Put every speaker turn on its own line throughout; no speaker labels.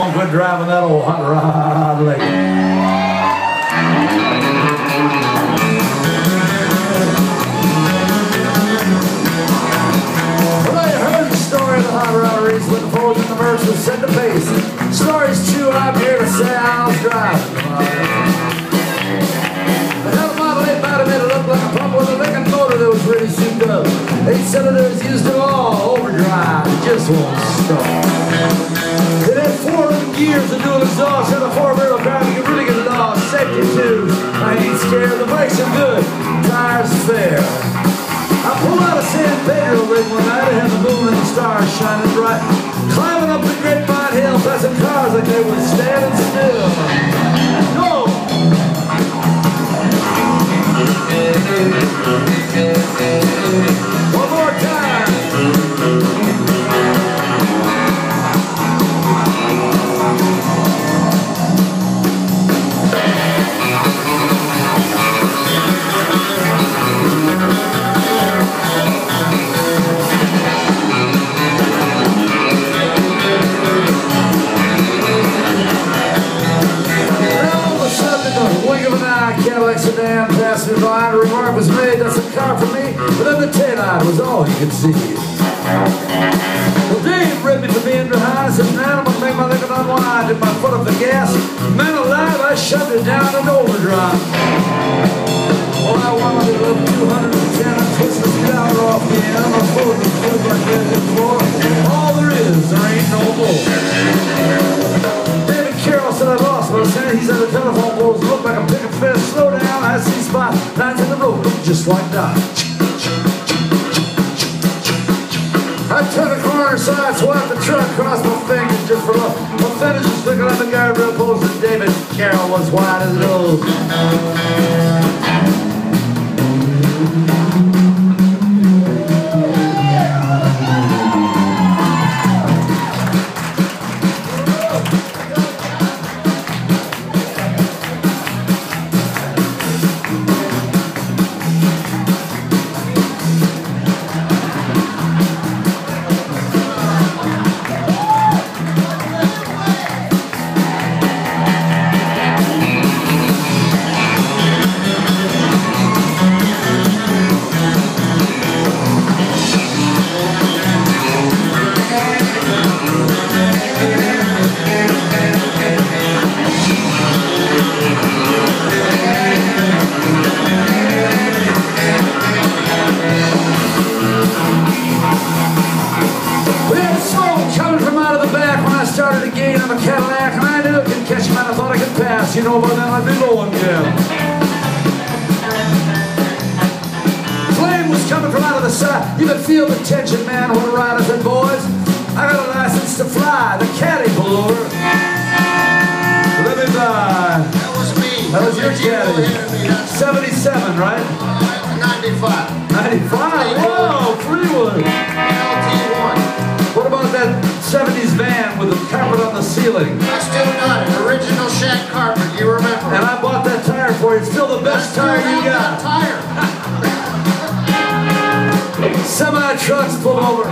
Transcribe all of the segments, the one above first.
Quit driving that old hot rod lady. Well, I heard the story of the hot rod race when the boys in the Mercer set the pace. Story's true, I'm here to say I was driving. The hell Model 8 might have made it look like a pump with a Lincoln motor that was really souped up. 8 cylinders used them all, overdrive, it just won't stop. It had 4 gears and dual exhaust and a 4-barrel drive. You can really get it all. Safety too. I ain't scared. The brakes are good. Tires fair. I pulled out of San Pedro rig one night. I had the moon and the stars shining bright. Climbing up the Grapevine Hill, passing cars like they were standing still. Go! One more time. Cadillac sedan passed me by, and a remark was made, that's a car for me, but then the taillight was all he could see. Well, Dave read me from being behind, said, man, I'm gonna make my Lincoln unwind, did my foot up the gas, man alive, I shoved it down in overdrive. Well, I wanted to look 210, I twisted the scouter off the end, I'm a fool to flip like that before, all there ain't no more. Carol said I lost, but I said he said the telephone poles look like a picking fish. Slow down, I see spot lines in the road, look just like that. I turned the corner side, swiped the truck, crossed my fingers just for love. My fingers was sticking on the guardrail post, and David Carroll was white as gold. I'm a Cadillac and I knew it could catch him and I thought I could pass. You know, by then I'd be low again. Flame was coming from out of the side. You could feel the tension, man, when the rider said, boys, I got a license to fly. The caddy pulled over. Let me by.
That was me.
That was your caddy. 77, right?
95.
95? Whoa, Freewood.
LT1.
What about that 70s van with the carpet on the ceiling?
I still got it. Original shag carpet, you remember.
And I bought that tire for you. It's still the best tire you got.
Tire.
Semi-trucks pulled over.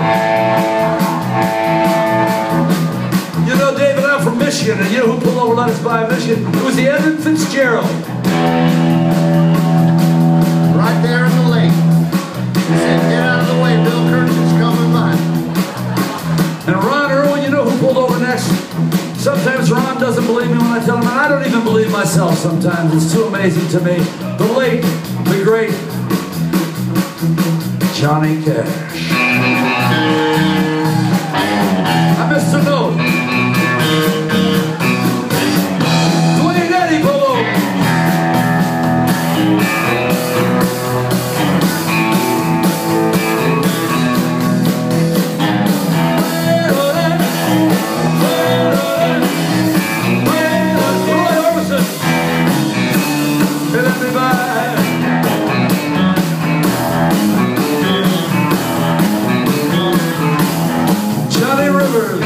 You know, David, I'm from Michigan, and you know who pulled over let us by Michigan? It was the Edmund Fitzgerald.
Right there in the lake. He said, get out of the way, Bill Kirchen's coming by.
And Ron Irwin, you know who pulled over next? Sometimes Ron doesn't believe me when I tell him, and I don't even believe myself sometimes. It's too amazing to me. The late, the great Johnny Cash. I missed a note. Dwayne Eddie pulled over. Johnny Rivers.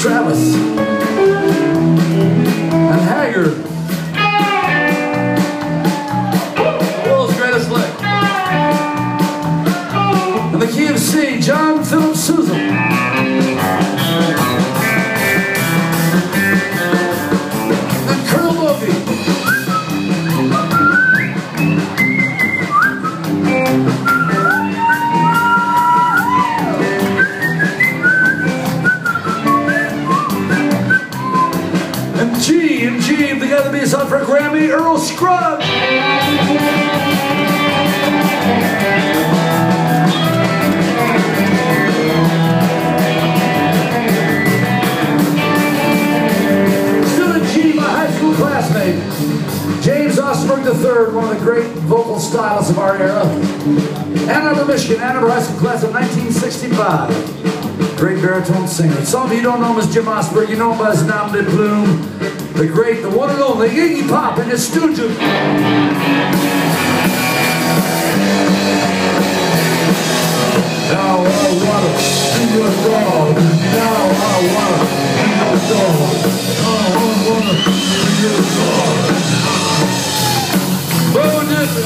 Travis, and Haggard. World's greatest lick. And the key of C, John Philip Sousa. And Colonel Logie. And G, together be son for a Grammy, Earl Scruggs. Still a G, my high school classmate, James Osberg III, one of the great vocal stylists of our era. Ann Arbor, Michigan, Ann Arbor High School class of 1965. Great baritone singer. Some of you don't know him as Jim Osberg, you know him by his nom de plume. The great, the one and only Iggy Pop and his Stooges. Now I wanna be your dog. Now I wanna be your dog. Now I wanna be your dog. Bo Diddley.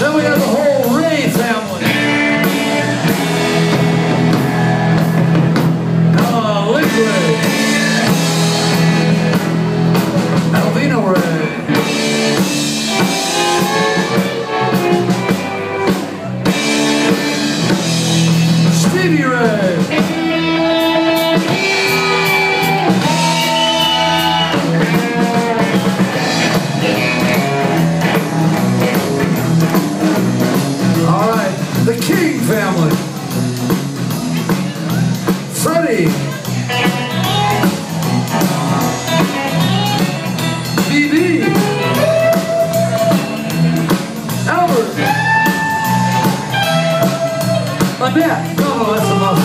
Then we have the whole Ray family. Lick Ray. Alvino Ray. Stevie Ray. The King family. Freddie. BB. Albert. Annette. No, that's enough.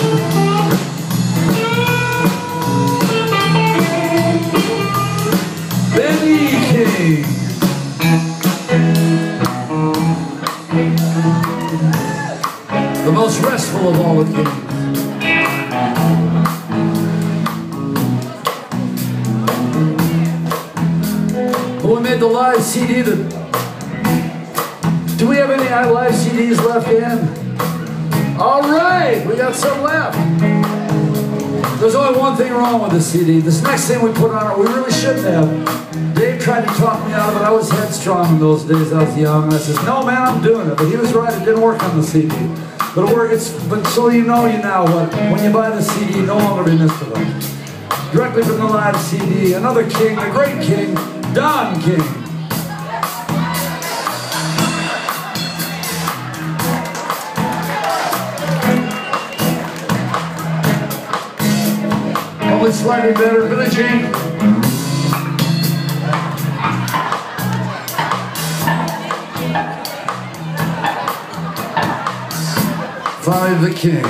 Benny King. The most restful of all the kings. But we made the live CD that... Do we have any live CDs left in? All right, we got some left. There's only one thing wrong with the CD. This next thing we put on it, we really shouldn't have. Dave tried to talk me out of it. I was headstrong in those days. I was young. And I said, no, man, I'm doing it. But he was right. It didn't work on the CD. But so you know now what, when you buy the CD, you no longer be missed with them. Directly from the live CD, another king, the great king, Don King. Only slightly better, Billie Jean. Five the King.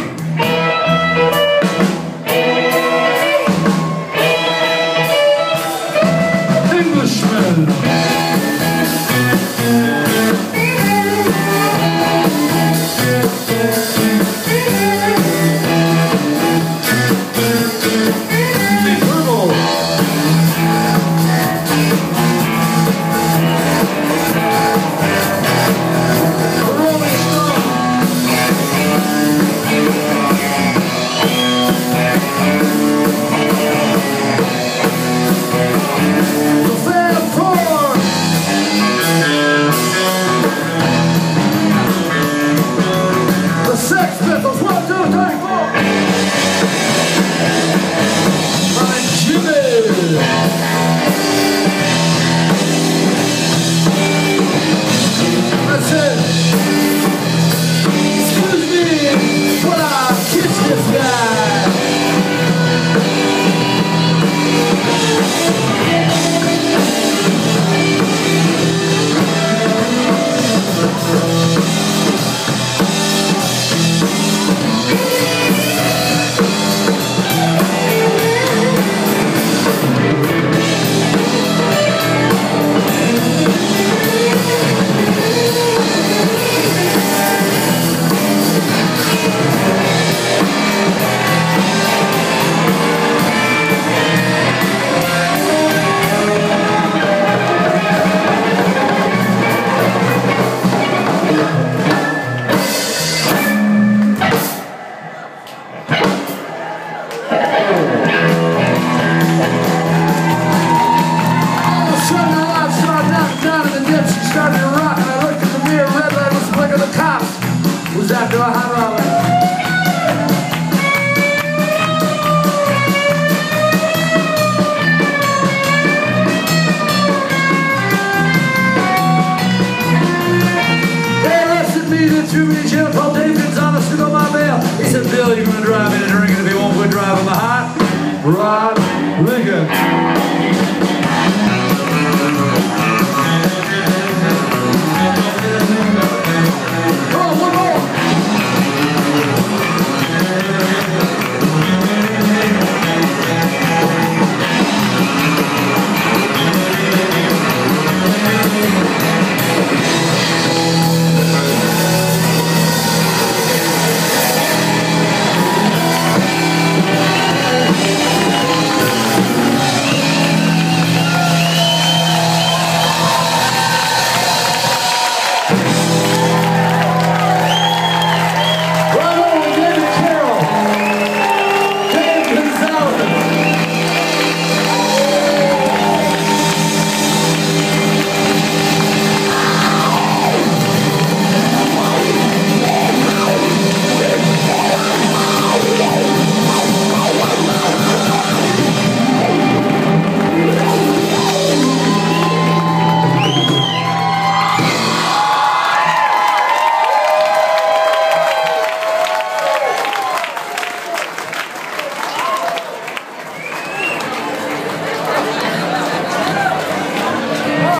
Englishman.